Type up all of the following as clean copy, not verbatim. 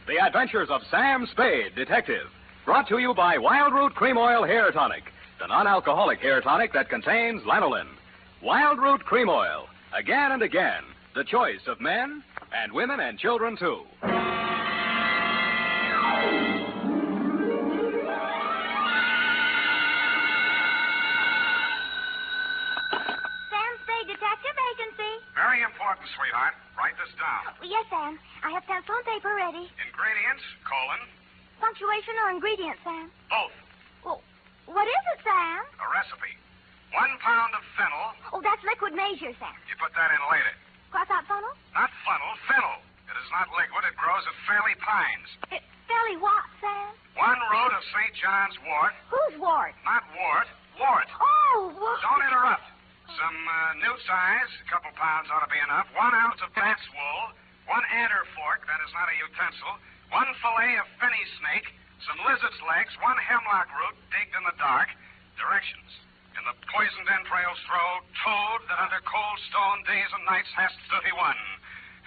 The Adventures of Sam Spade, Detective. Brought to you by Wild Root Cream Oil Hair Tonic, the non-alcoholic hair tonic that contains lanolin. Wild Root Cream Oil. Again and again, the choice of men and women and children, too. Detective agency. Very important, sweetheart. Write this down. Yes, Sam. I have pencil and paper ready. Ingredients, colon. Punctuation or ingredients, Sam? Both. Well, what is it, Sam? A recipe. 1 pound of fennel. Oh, that's liquid measure, Sam. You put that in later. Cross out funnel? Not funnel, fennel. It is not liquid. It grows at Fairley Pines. It's fairly what, Sam? 1 root of St. John's wort. Whose wart? Not wart, wart. Oh, what? Don't interrupt. Some newt size, a couple pounds ought to be enough. 1 ounce of bat's wool, 1 adder fork, that is not a utensil, 1 fillet of fenny snake, some lizard's legs, 1 hemlock root digged in the dark. Directions. In the poisoned entrails throw toad that under cold stone days and nights hast 31.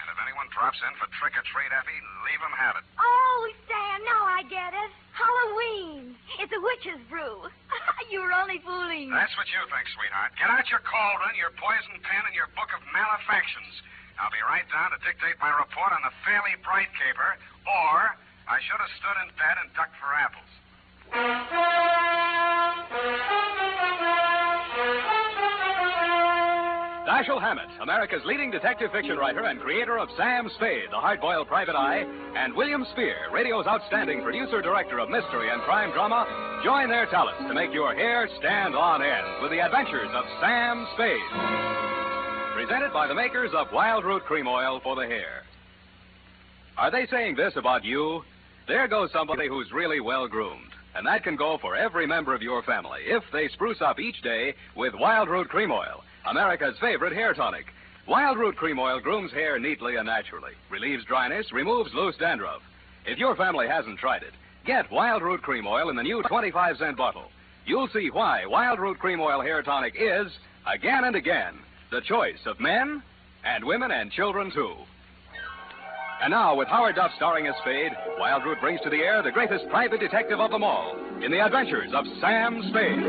And if anyone drops in for trick or treat, Effie, leave him have it. Oh, Sam, now I get it. Halloween. It's a witch's brew. You were only fooling. That's what you think, sweetheart. Get out your cauldron, your poison pen, and your book of malefactions. I'll be right down to dictate my report on the Fairly Bright caper, or I should have stood in bed and ducked for apples. Dashiell Hammett, America's leading detective fiction writer and creator of Sam Spade, the hard-boiled private eye, and William Spear, radio's outstanding producer-director of mystery and crime drama, join their talents to make your hair stand on end with the adventures of Sam Spade. Presented by the makers of Wild Root Cream Oil for the hair. Are they saying this about you? There goes somebody who's really well-groomed. And that can go for every member of your family if they spruce up each day with Wild Root Cream Oil, America's favorite hair tonic. Wild Root Cream Oil grooms hair neatly and naturally, relieves dryness, removes loose dandruff. If your family hasn't tried it, get Wild Root Cream Oil in the new 25-cent bottle. You'll see why Wild Root Cream Oil hair tonic is, again and again, the choice of men and women and children, too. And now, with Howard Duff starring as Spade, Wild Root brings to the air the greatest private detective of them all in the adventures of Sam Spade.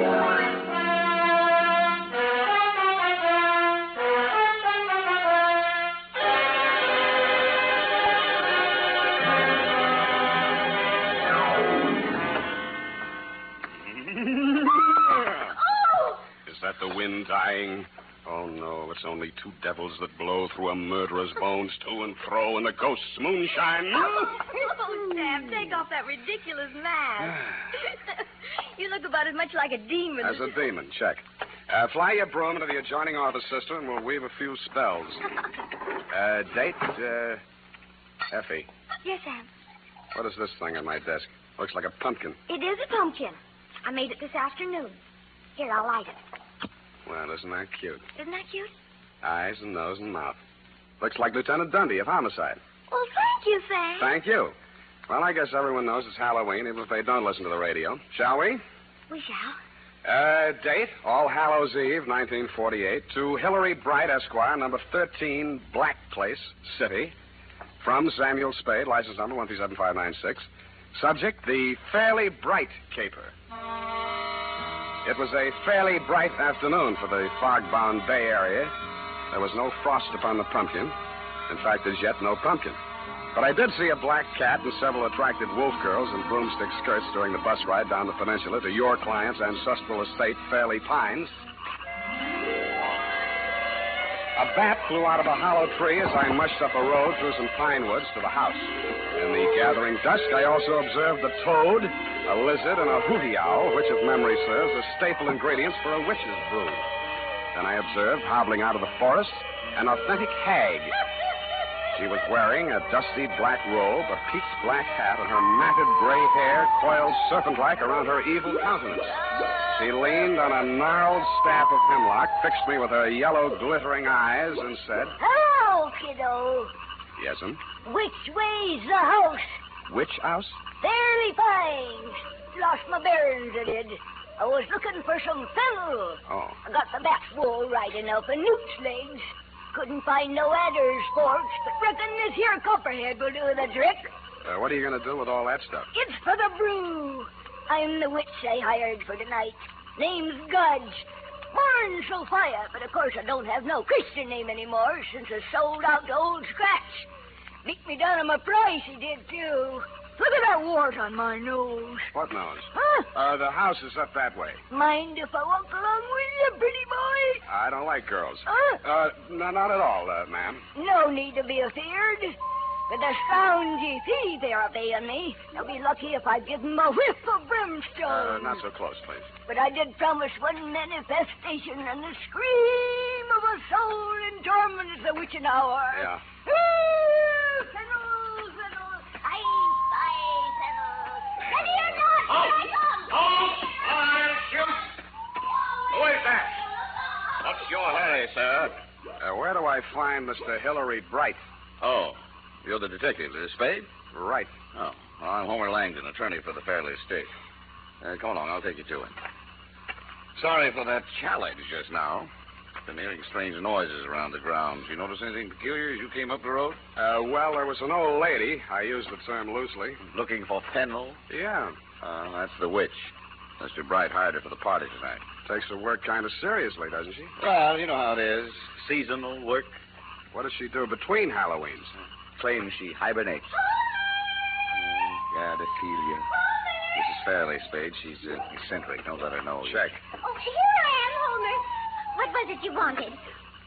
Is that the wind dying? Oh, no, it's only 2 devils that blow through a murderer's bones to and fro in the ghost's moonshine. Oh, Sam, take off that ridiculous mask. You look about as much like a demon. As a demon, check. Fly your broom into the adjoining office, sister, and we'll weave a few spells. Date, Effie. Yes, Sam. What is this thing on my desk? Looks like a pumpkin. It is a pumpkin. I made it this afternoon. Here, I'll light it. Well, isn't that cute? Isn't that cute? Eyes and nose and mouth. Looks like Lieutenant Dundee of Homicide. Well, thank you, Sam. Thank you. Well, I guess everyone knows it's Halloween, even if they don't listen to the radio. Shall we? We shall. Date, All Hallows Eve, 1948, to Hillary Bright, Esquire, number 13, Black Place, City. From Samuel Spade, license number 137596. Subject, the Fairly Bright caper. It was a fairly bright afternoon for the fog-bound Bay Area. There was no frost upon the pumpkin. In fact, as yet, no pumpkin. But I did see a black cat and several attractive wolf girls in broomstick skirts during the bus ride down the peninsula to your client's ancestral estate, Fairley Pines. A bat flew out of a hollow tree as I mushed up a road through some pine woods to the house. In the gathering dusk, I also observed the toad, a lizard, and a hooty owl, which, if memory serves, are staple ingredients for a witch's brew. Then I observed, hobbling out of the forest, an authentic hag. She was wearing a dusty black robe, a peaked black hat, and her matted gray hair coiled serpent-like around her evil countenance. She leaned on a gnarled staff of hemlock, fixed me with her yellow, glittering eyes, and said, Hello, kiddo. Yes'm. Which way's the house? Which house? Fairly Pines. Lost my bearings, I did. I was looking for some fennel. Oh. I got the bat's wool right enough and newt's legs. Couldn't find no adder's forks, but reckon this here copperhead will do the trick. What are you going to do with all that stuff? It's for the brew. I'm the witch they hired for tonight. Name's Gudge. Born Sophia, but of course I don't have no Christian name anymore since I sold out to Old Scratch. Beat me down on my price, he did, too. Look at that wart on my nose. What nose? Huh? The house is up that way. Mind if I walk along with you, pretty boy? I don't like girls. Huh? No, not at all, ma'am. No need to be afeared. With the scoungy thief they're obeying me, they'll be lucky if I give them a whiff of brimstone. Not so close, please. But I did promise one manifestation and the scream of a soul in torment at the witching hour. Yeah. Fiddle, fiddle, aye, fiddle. Ready or not, here I come. Shoot! Who is that? What's your hurry, sir? Where do I find Mr. Hillary Bright? Oh, you're the detective, Spade? Right. Oh, well, I'm Homer Langdon, attorney for the Fairley estate. Come along, I'll take you to him. Sorry for that challenge just now. Been hearing strange noises around the grounds. You notice anything peculiar as you came up the road? Well, there was an old lady. I use the term loosely. Looking for fennel? Yeah. That's the witch. Mr. Bright hired her for the party tonight. Takes her work kind of seriously, doesn't she? Well, you know how it is. Seasonal work. What does she do between Halloweens? Claims she hibernates. God, I feel you. Mrs. Fairley, Spade. She's eccentric. Don't let her know. Check. Oh, here I am, Homer. What was it you wanted?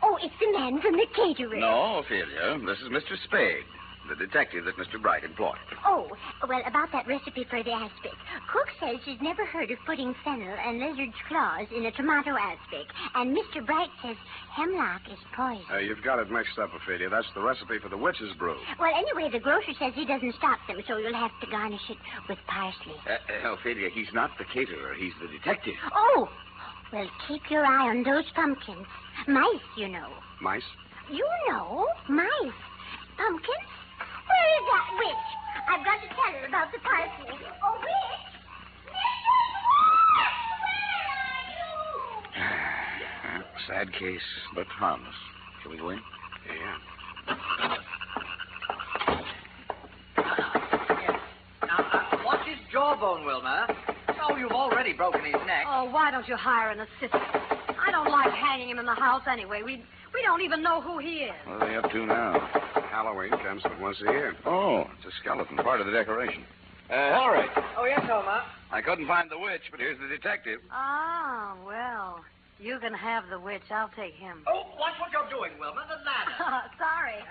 Oh, it's the man from the catering. No, Ophelia. This is Mr. Spade, the detective that Mr. Bright employed. Oh, well, about that recipe for the aspic. Cook says she's never heard of putting fennel and lizard's claws in a tomato aspic. And Mr. Bright says hemlock is poison. You've got it mixed up, Ophelia. That's the recipe for the witch's brew. Well, anyway, the grocer says he doesn't stock them, so you'll have to garnish it with parsley. Ophelia, he's not the caterer. He's the detective. Oh, well, keep your eye on those pumpkins. Mice, you know. Mice? You know, mice. Pumpkins? Where is that witch? I've got to tell her about the parsley. Oh, witch! Where are you? Sad case, but harmless. Shall we go in? Yeah. Now, watch his jawbone, Wilma. Oh, you've already broken his neck. Oh, why don't you hire an assistant? I don't like hanging him in the house anyway. We don't even know who he is. What are they up to now? Halloween comes but once a year. Oh, it's a skeleton, part of the decoration. Hillary, Oh, yes, Homer. I couldn't find the witch, but here's the detective. Oh, well, you can have the witch. I'll take him. Oh, watch what you're doing, Wilma. The ladder. Sorry.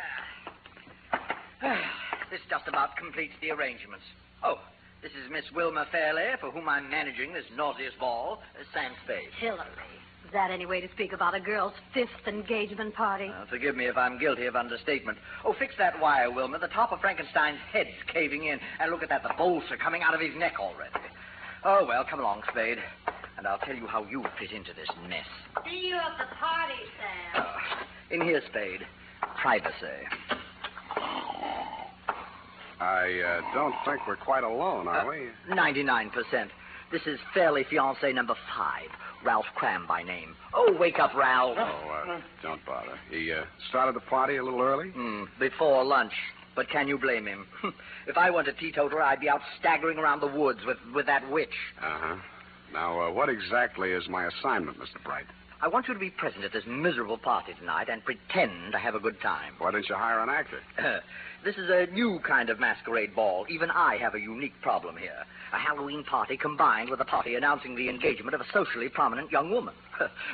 This just about completes the arrangements. Oh, this is Miss Wilma Fairley, for whom I'm managing this nauseous ball, Sam Spade. Hillary. Is that any way to speak about a girl's fifth engagement party? Forgive me if I'm guilty of understatement. Oh, fix that wire, Wilma. The top of Frankenstein's head's caving in. And look at that. The bolts are coming out of his neck already. Oh, well, come along, Spade. And I'll tell you how you fit into this mess. See you at the party, Sam. In here, Spade. Privacy. I don't think we're quite alone, are we? 99%. This is Fairley fiancé number 5, Ralph Cram by name. Oh, wake up, Ralph. Oh, don't bother. He started the party a little early? Before lunch. But can you blame him? If I weren't a teetotaler, I'd be out staggering around the woods with that witch. Uh-huh. Now, what exactly is my assignment, Mr. Bright? I want you to be present at this miserable party tonight and pretend to have a good time. Why didn't you hire an actor? This is a new kind of masquerade ball. Even I have a unique problem here. A Halloween party combined with a party announcing the engagement of a socially prominent young woman.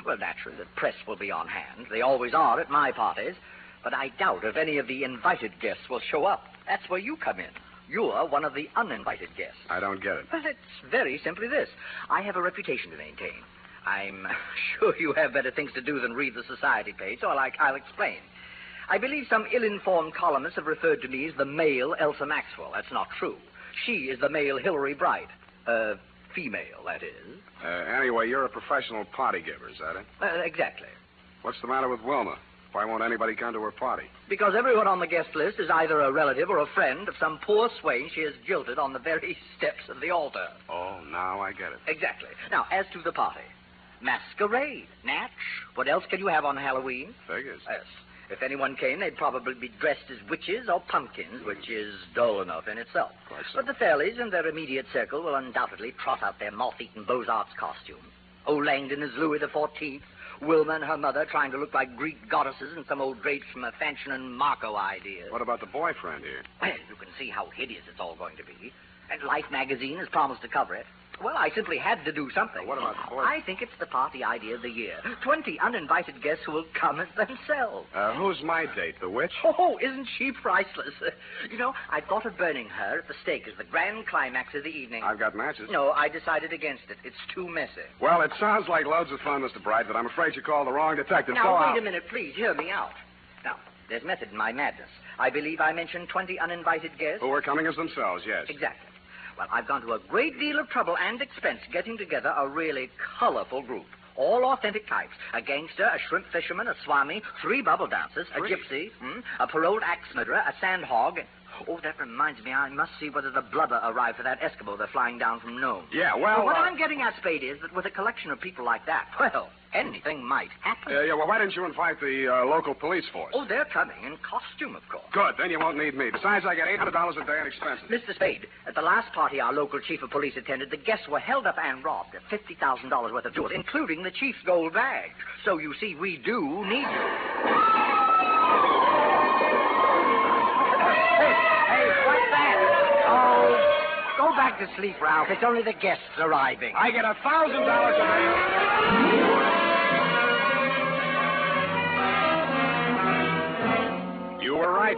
Well, naturally, the press will be on hand. They always are at my parties. But I doubt if any of the invited guests will show up. That's where you come in. You're one of the uninvited guests. I don't get it. Well, it's very simply this. I have a reputation to maintain. I'm sure you have better things to do than read the society page, so I'll explain. I believe some ill-informed columnists have referred to me as the male Elsa Maxwell. That's not true. She is the male Hillary Bright. Female, that is. Anyway, you're a professional party giver, is that it? Exactly. What's the matter with Wilma? Why won't anybody come to her party? Because everyone on the guest list is either a relative or a friend of some poor swain she has jilted on the very steps of the altar. Oh, now I get it. Exactly. Now, as to the party. Masquerade. Natch. What else can you have on Halloween? Figures. Yes. If anyone came, they'd probably be dressed as witches or pumpkins, which is dull enough in itself. But the Fairleys and their immediate circle will undoubtedly trot out their moth-eaten Beaux-Arts costumes. Old Langdon is Louis XIV. Wilma and her mother trying to look like Greek goddesses and some old drapes from a Fanchon and Marco idea. What about the boyfriend here? Well, you can see how hideous it's all going to be. And Life magazine has promised to cover it. Well, I simply had to do something. What about the boy? I think it's the party idea of the year. 20 uninvited guests who will come as themselves. Who's my date, the witch? Oh, isn't she priceless? I thought of burning her at the stake as the grand climax of the evening. I've got matches. No, I decided against it. It's too messy. Well, it sounds like loads of fun, Mr. Bright, but I'm afraid you called the wrong detective. Now, wait a minute, please. Hear me out. Now, there's method in my madness. I believe I mentioned 20 uninvited guests. Who were coming as themselves, yes. Exactly. Well, I've gone to a great deal of trouble and expense getting together a really colorful group. All authentic types. A gangster, a shrimp fisherman, a swami, 3 bubble dancers, a gypsy, a paroled axe murderer, a sandhog. Oh, that reminds me, I must see whether the blubber arrived for that Eskimo they're flying down from Nome. Yeah, well... What I'm getting at, Spade, is that with a collection of people like that, well, anything might happen. Well, why didn't you invite the local police force? Oh, they're coming in costume, of course. Good, then you won't need me. Besides, I get $800 a day in expenses. Mr. Spade, at the last party our local chief of police attended, the guests were held up and robbed of $50,000 worth of jewels, including the chief's gold bag. So, you see, we do need you. Hey, what's that? Oh, go back to sleep, Ralph. It's only the guests arriving. I get $1,000 a day. You were right.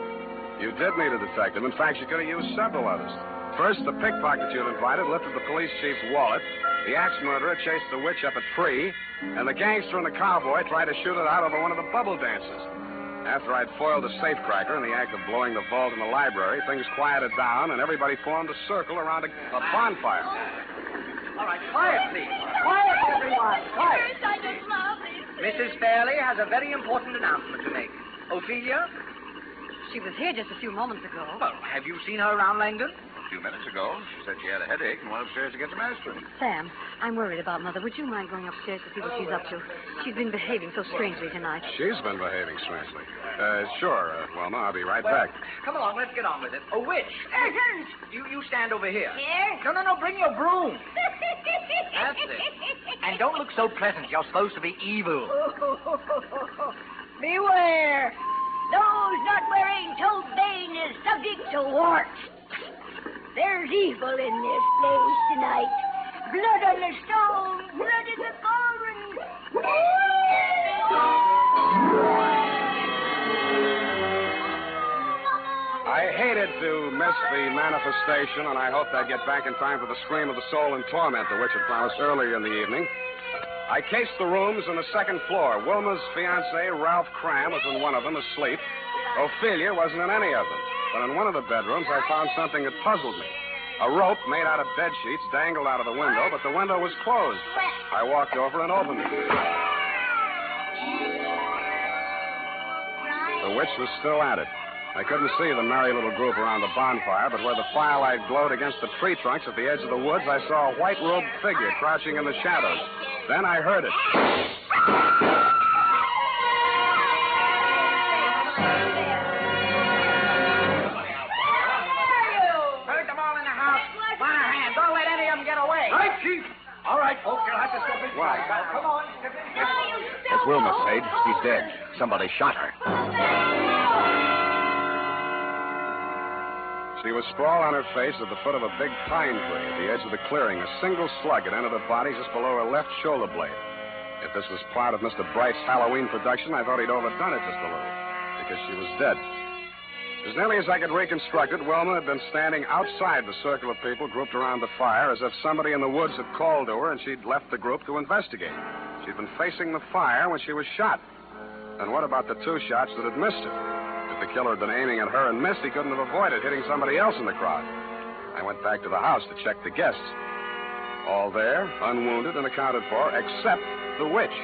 You did need a detective. In fact, you could have used several others. First, the pickpocket you'd invited lifted the police chief's wallet. The axe murderer chased the witch up a tree. And the gangster and the cowboy tried to shoot it out over one of the bubble dances. After I'd foiled a safecracker in the act of blowing the vault in the library, things quieted down, and everybody formed a circle around a bonfire. All right, quiet, please. Quiet, everyone. Quiet. I just love it. Mrs. Fairley has a very important announcement to make. Ophelia? She was here just a few moments ago. Well, have you seen her around Langdon? A few minutes ago, she said she had a headache and went upstairs to get some aspirin. Sam, I'm worried about Mother. Would you mind going upstairs to see what she's up to? She's been behaving so strangely tonight. She's been behaving strangely. Sure, Wilma, I'll be right back. Come along, let's get on with it. Oh, witch. You stand over here. Here? No, bring your broom. That's it. And don't look so pleasant. You're supposed to be evil. Beware. Those not wearing toe bane is subject to warts. There's evil in this place tonight. Blood on the stone, blood in the cauldron. I hated to miss the manifestation, and I hoped I'd get back in time for the scream of the soul in torment, the witch had promised earlier in the evening. I cased the rooms on the second floor. Wilma's fiancé, Ralph Cram, was in one of them, asleep. Ophelia wasn't in any of them. But in one of the bedrooms, I found something that puzzled me. A rope made out of bed sheets dangled out of the window, but the window was closed. I walked over and opened it. The witch was still at it. I couldn't see the merry little group around the bonfire, but where the firelight glowed against the tree trunks at the edge of the woods, I saw a white-robed figure crouching in the shadows. Then I heard it. All right, folks, you'll have to step inside. Now, come on, step inside. It's Wilma, Spade. She's dead. Somebody shot her. She was sprawled on her face at the foot of a big pine tree at the edge of the clearing. A single slug had entered her body just below her left shoulder blade. If this was part of Mr. Bright's Halloween production, I thought he'd overdone it just a little, because she was dead. As nearly as I could reconstruct it, Wilma had been standing outside the circle of people grouped around the fire as if somebody in the woods had called to her and she'd left the group to investigate. She'd been facing the fire when she was shot. And what about the 2 shots that had missed her? If the killer had been aiming at her and missed, he couldn't have avoided hitting somebody else in the crowd. I went back to the house to check the guests. All there, unwounded and accounted for, except the witch.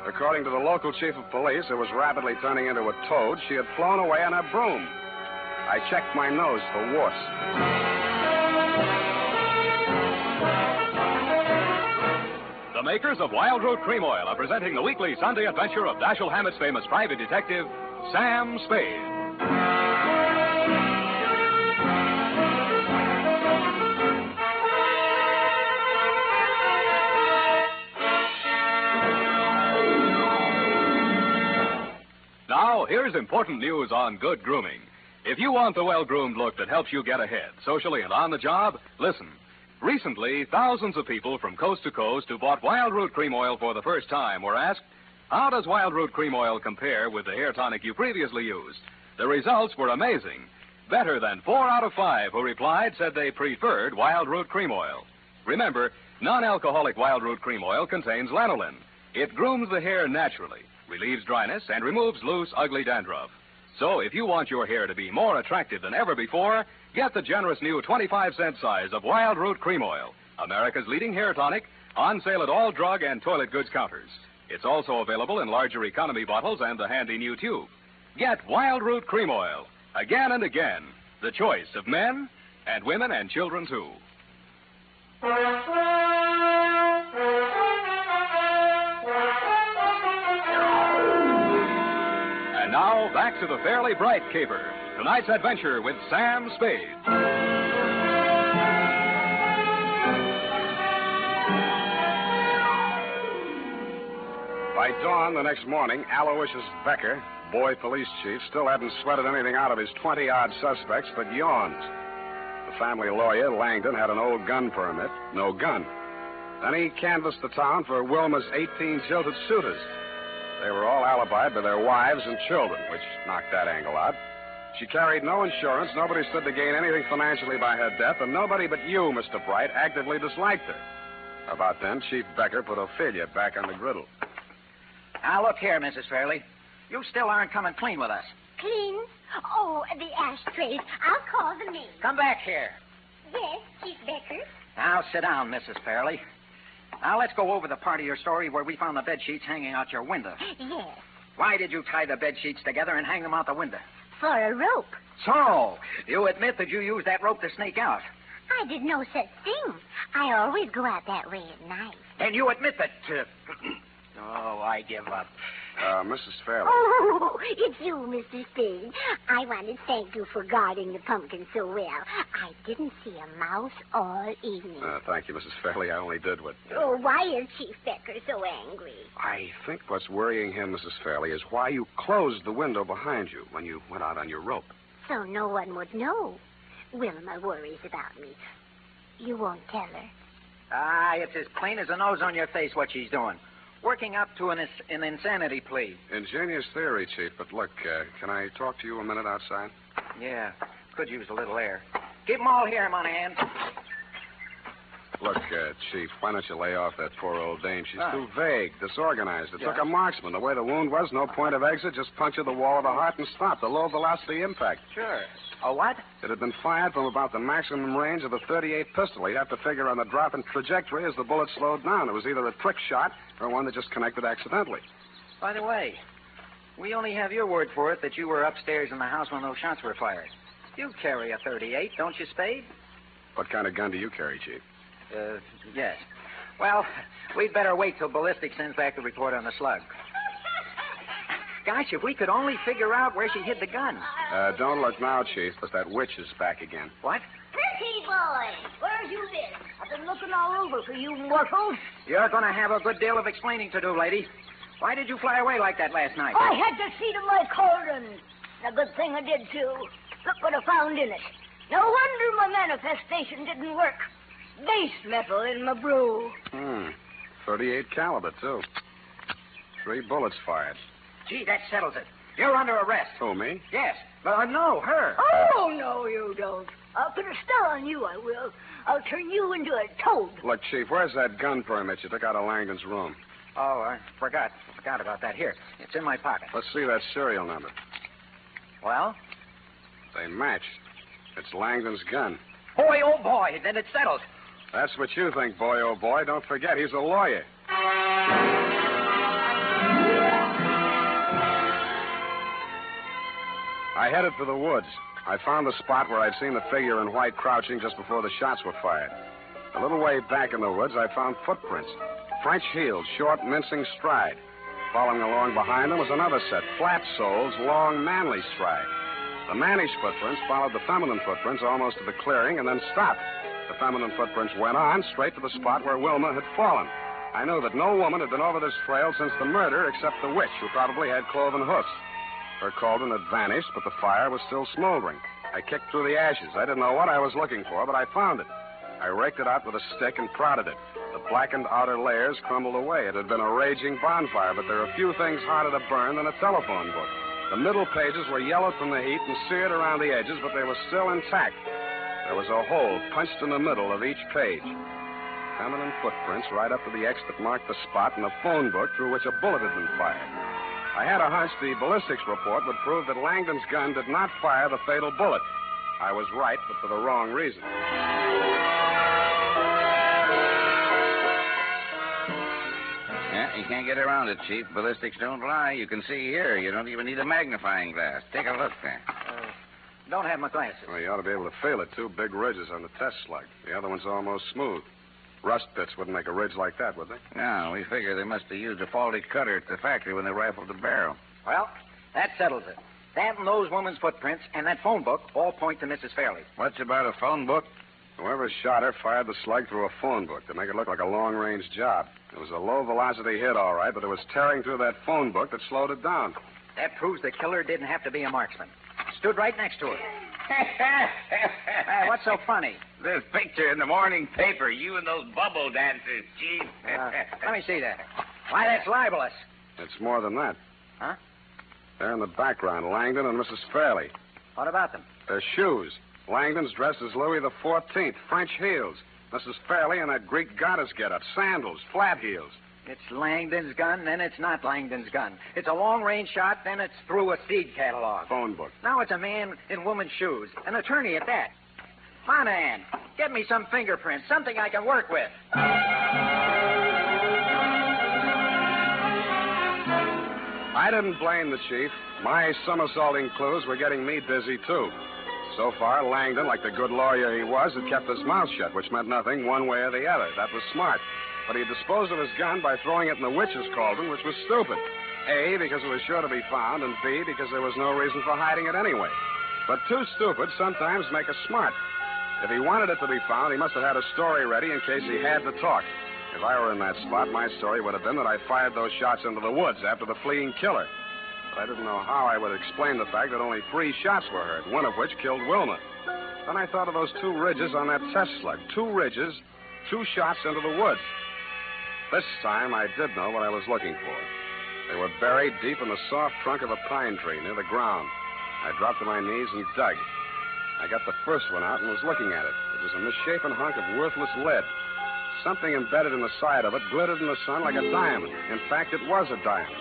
According to the local chief of police, who was rapidly turning into a toad, she had flown away on her broom. I checked my nose for warts. The makers of Wild Root Cream Oil are presenting the weekly Sunday adventure of Dashiell Hammett's famous private detective, Sam Spade. Now, here's important news on good grooming. If you want the well-groomed look that helps you get ahead, socially and on the job, listen. Recently, thousands of people from coast to coast who bought Wild Root Cream Oil for the first time were asked, how does Wild Root Cream Oil compare with the hair tonic you previously used? The results were amazing. Better than 4 out of 5 who replied said they preferred Wild Root Cream Oil. Remember, non-alcoholic Wild Root Cream Oil contains lanolin. It grooms the hair naturally, relieves dryness, and removes loose, ugly dandruff. So if you want your hair to be more attractive than ever before, get the generous new 25-cent size of Wild Root Cream Oil, America's leading hair tonic, on sale at all drug and toilet goods counters. It's also available in larger economy bottles and the handy new tube. Get Wild Root Cream Oil, again and again, the choice of men and women and children, too. And now, back to the Fairly Bright Caper. Tonight's adventure with Sam Spade. By dawn the next morning, Aloysius Becker, boy police chief, still hadn't sweated anything out of his 20-odd suspects, but yawned. The family lawyer, Langdon, had an old gun permit, no gun. Then he canvassed the town for Wilma's 18 jilted suitors. They were all alibied by their wives and children, which knocked that angle out. She carried no insurance, nobody stood to gain anything financially by her death, and nobody but you, Mr. Bright, actively disliked her. About then, Chief Becker put Ophelia back on the griddle. Now, look here, Mrs. Fairley. You still aren't coming clean with us. Clean? Oh, the ashtrays. I'll call the maid. Come back here. Yes, Chief Becker. Now, sit down, Mrs. Fairley. Now, let's go over the part of your story where we found the bed sheets hanging out your window. Yes, Why did you tie the bed sheets together and hang them out the window? for a rope. So, you admit that you used that rope to snake out. I did no such thing. I always go out that way at night. And you admit that... Oh, I give up. Mrs. Fairley. Oh, it's you, Mr. Spade. I want to thank you for guarding the pumpkin so well. I didn't see a mouse all evening. Thank you, Mrs. Fairley. I only did what... Oh, why is Chief Becker so angry? I think what's worrying him, Mrs. Fairley, is why you closed the window behind you when you went out on your rope. So no one would know. Wilma worries about me. You won't tell her? Ah, it's as plain as a nose on your face what she's doing. Working up to an insanity plea. Ingenious theory, Chief, but look, can I talk to you a minute outside? Yeah, could use a little air. Keep 'em all here, Monahan. Look, Chief, why don't you lay off that poor old dame? She's Ah. too vague, disorganized. It Yeah. took a marksman. The way the wound was, no point of exit, just punctured the wall of the heart and stopped. A low-velocity impact. Sure. A what? It had been fired from about the maximum range of the .38 pistol. You'd have to figure on the drop in trajectory as the bullet slowed down. It was either a trick shot or one that just connected accidentally. By the way, we only have your word for it that you were upstairs in the house when those shots were fired. You carry a .38, don't you, Spade? What kind of gun do you carry, Chief? Yes. Well, we'd better wait till ballistics sends back the report on the slug. Gosh, if we could only figure out where she hid the gun. Don't look now, Chief, but that witch is back again. What? Pretty boy, where've you been? I've been looking all over for you mortals. You're going to have a good deal of explaining to do, lady. Why did you fly away like that last night? I had to see to my cauldron. A good thing I did, too. Look what I found in it. No wonder my manifestation didn't work. Base metal in my brew. 38 caliber, too. 3 bullets fired. Gee, that settles it. You're under arrest. Who, me? Yes. No, her. Oh, no, you don't. I'll put a spell on you, I will. I'll turn you into a toad. Look, Chief, where's that gun permit you took out of Langdon's room? Oh, I forgot about that. Here, it's in my pocket. Let's see that serial number. Well? They match. It's Langdon's gun. Boy, oh boy, then it settles. That's what you think, boy, oh boy. Don't forget, he's a lawyer. I headed for the woods. I found the spot where I'd seen the figure in white crouching just before the shots were fired. A little way back in the woods, I found footprints. French heels, short, mincing stride. Following along behind them was another set, flat soles, long, manly stride. The mannish footprints followed the feminine footprints almost to the clearing and then stopped. The feminine footprints went on straight to the spot where Wilma had fallen. I knew that no woman had been over this trail since the murder except the witch, who probably had cloven hoofs. Her cauldron had vanished, but the fire was still smoldering. I kicked through the ashes. I didn't know what I was looking for, but I found it. I raked it out with a stick and prodded it. The blackened outer layers crumbled away. It had been a raging bonfire, but there are few things harder to burn than a telephone book. The middle pages were yellowed from the heat and seared around the edges, but they were still intact. There was a hole punched in the middle of each page. Feminine footprints right up to the X that marked the spot in the phone book through which a bullet had been fired. I had a hunch the ballistics report would prove that Langdon's gun did not fire the fatal bullet. I was right, but for the wrong reason. Yeah, you can't get around it, Chief. Ballistics don't lie. You can see here. You don't even need a magnifying glass. Take a look there. Don't have my glasses. Well, you ought to be able to feel it, too. Big ridges on the test slug. The other one's almost smooth. Rust pits wouldn't make a ridge like that, would they? No, we figure they must have used a faulty cutter at the factory when they rifled the barrel. Well, that settles it. That and those women's footprints and that phone book all point to Mrs. Fairley. What's about a phone book? Whoever shot her fired the slug through a phone book to make it look like a long-range job. It was a low-velocity hit, all right, but it was tearing through that phone book that slowed it down. That proves the killer didn't have to be a marksman. Stood right next to her. What's so funny? This picture in the morning paper, you and those bubble dancers, Chief. Let me see that. Why, that's libelous. It's more than that. Huh? There in the background, Langdon and Mrs. Fairley. What about them? Their shoes. Langdon's dressed as Louis XIV, French heels. Mrs. Fairley in that Greek goddess getup, sandals, flat heels. It's Langdon's gun, then it's not Langdon's gun. It's a long-range shot, then it's through a seed catalog. Phone book. Now it's a man in woman's shoes. An attorney at that. Monahan, get me some fingerprints, something I can work with. I didn't blame the chief. My somersaulting clues were getting me busy, too. So far, Langdon, like the good lawyer he was, had kept his mouth shut, which meant nothing one way or the other. That was smart. But he disposed of his gun by throwing it in the witch's cauldron, which was stupid. A, because it was sure to be found, and B, because there was no reason for hiding it anyway. But two stupid sometimes make us smart. If he wanted it to be found, he must have had a story ready in case he had to talk. If I were in that spot, my story would have been that I fired those shots into the woods after the fleeing killer. But I didn't know how I would explain the fact that only 3 shots were heard, one of which killed Wilma. Then I thought of those 2 ridges on that test slug. 2 ridges, 2 shots into the woods. This time, I did know what I was looking for. They were buried deep in the soft trunk of a pine tree near the ground. I dropped to my knees and dug. I got the first one out and was looking at it. It was a misshapen hunk of worthless lead. Something embedded in the side of it glittered in the sun like a diamond. In fact, it was a diamond.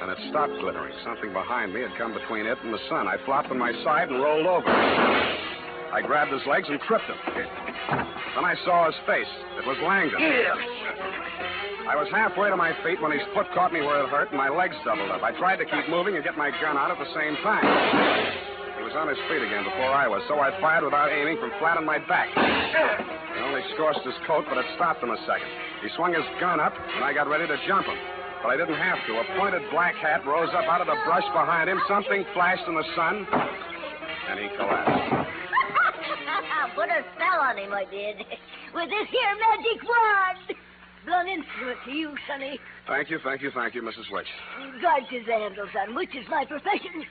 And it stopped glittering. Something behind me had come between it and the sun. I flopped on my side and rolled over. I grabbed his legs and tripped him. Then I saw his face. It was Langdon. I was halfway to my feet when his foot caught me where it hurt and my legs doubled up. I tried to keep moving and get my gun out at the same time. He was on his feet again before I was, so I fired without aiming from flat on my back. It only scorched his coat, but it stopped in a second. He swung his gun up, and I got ready to jump him. But I didn't have to. A pointed black hat rose up out of the brush behind him. Something flashed in the sun, and he collapsed. Put a spell on him, I did. With this here magic wand. Blunt instrument to you, Sonny. Thank you, Mrs. Witch. Guards is the handle, son, which is my profession.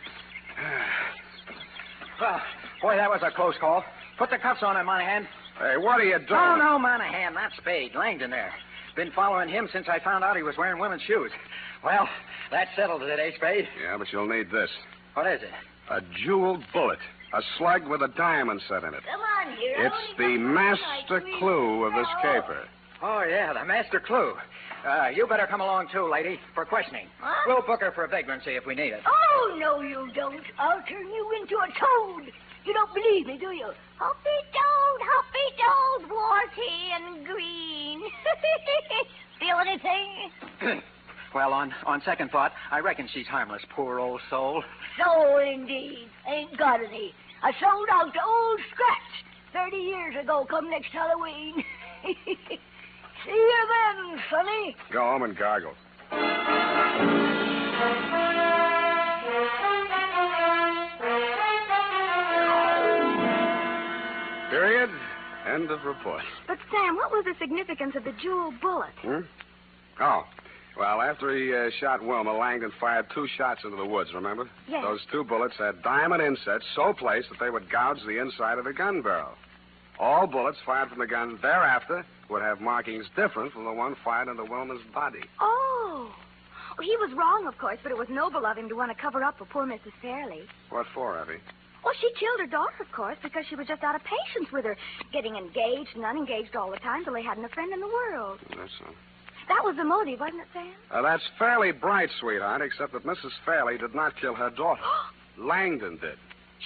Well, boy, that was a close call. Put the cuffs on him, Monahan. Hey, what are you doing? Oh, no, Monahan, not Spade. Langdon there. Been following him since I found out he was wearing women's shoes. Well, that settles it, eh, Spade? Yeah, but you'll need this. What is it? A jeweled bullet. A slug with a diamond set in it. Come on, hero. It's the master clue of this caper. Oh, yeah, the master clue. You better come along, too, lady, for questioning. What? We'll book her for vagrancy if we need it. Oh, no, you don't. I'll turn you into a toad. You don't believe me, do you? Hoppy toad, warty and green. Feel anything? Well, on second thought, I reckon she's harmless, poor old soul. So, indeed. Ain't got any. I sold out to Old Scratch 30 years ago, come next Halloween. See you then, Sonny. Go home and gargle. Period. End of report. But, Sam, what was the significance of the jewel bullet? Oh. Well, after he shot Wilma, Langdon fired 2 shots into the woods, remember? Yes. Those 2 bullets had diamond insets so placed that they would gouge the inside of the gun barrel. All bullets fired from the gun thereafter would have markings different from the one fired into Wilma's body. Oh. Well, he was wrong, of course, but it was noble of him to want to cover up for poor Mrs. Fairley. What for, Abby? Well, she killed her daughter, of course, because she was just out of patience with her, getting engaged and unengaged all the time till they hadn't a friend in the world. That's so. That was the motive, wasn't it, Sam? That's fairly bright, sweetheart, except that Mrs. Fairley did not kill her daughter. Langdon did.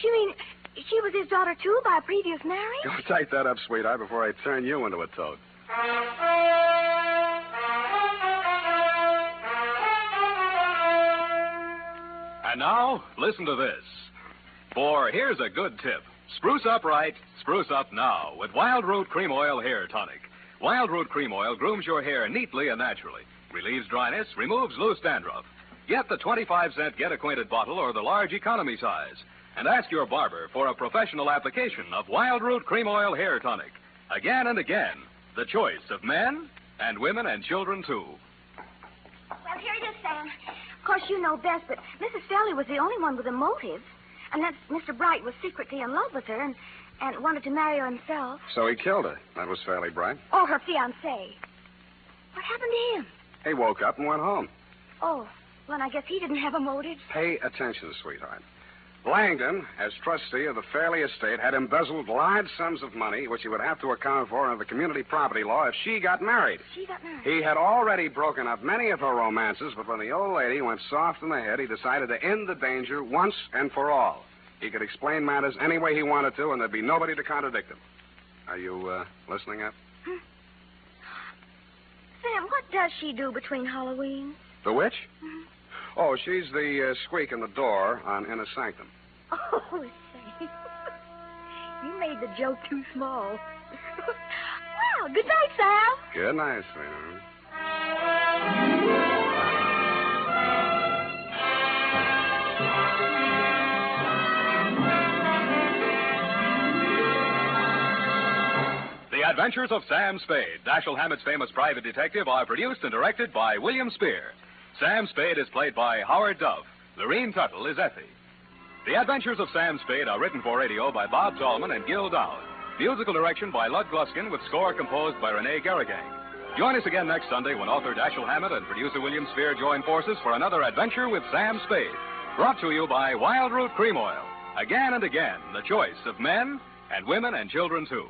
You mean she was his daughter, too, by a previous marriage? Go take that up, sweetheart, before I turn you into a toad. And now, listen to this. For here's a good tip. Spruce up right, spruce up now with Wild Root Cream Oil Hair Tonic. Wild Root Cream Oil grooms your hair neatly and naturally, relieves dryness, removes loose dandruff. Get the 25-cent Get Acquainted bottle or the large economy size. And ask your barber for a professional application of Wild Root Cream Oil Hair Tonic. Again and again, the choice of men and women and children, too. Well, here it is, Sam. Of course, you know best, but Mrs. Fairley was the only one with a motive. And that Mr. Bright was secretly in love with her and wanted to marry her himself. So he killed her. That was fairly bright. Oh, her fiancé. What happened to him? He woke up and went home. Oh, well, I guess he didn't have a motive. Pay attention, sweetheart. Langdon, as trustee of the Fairley estate, had embezzled large sums of money, which he would have to account for under the community property law if she got married. She got married? He had already broken up many of her romances, but when the old lady went soft in the head, he decided to end the danger once and for all. He could explain matters any way he wanted to, and there'd be nobody to contradict him. Are you listening up? Sam, what does she do between Halloween? The witch? Oh, she's the squeak in the door on Inner Sanctum. Oh, Sam. You made the joke too small. Well, good night, Sam. Good night, sweetheart. The Adventures of Sam Spade, Dashiell Hammett's famous private detective, are produced and directed by William Spear. Sam Spade is played by Howard Duff. Lorene Tuttle is Effie. The Adventures of Sam Spade are written for radio by Bob Tallman and Gil Dowd. Musical direction by Lud Gluskin with score composed by Renee Garrigang. Join us again next Sunday when author Dashiell Hammett and producer William Spear join forces for another adventure with Sam Spade. Brought to you by Wild Root Cream Oil. Again and again, the choice of men and women and children, too.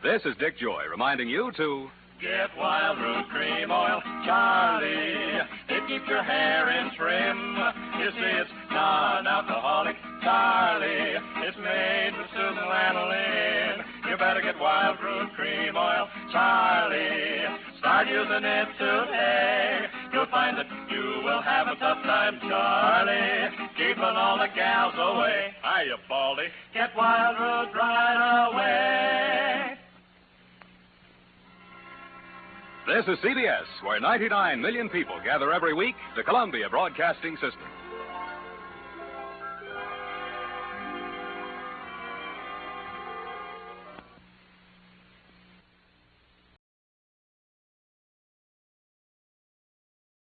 This is Dick Joy reminding you to... Get Wild Root Cream Oil, Charlie. It keeps your hair in trim. You see, it's non-alcoholic, Charlie. It's made with Susan Lanolin. You better get Wild Root Cream Oil, Charlie. Start using it today. You'll find that you will have a tough time, Charlie. Keeping all the gals away. Hiya, Baldy. Get Wild Root right away. This is CBS, where 99 million people gather every week, the Columbia Broadcasting System.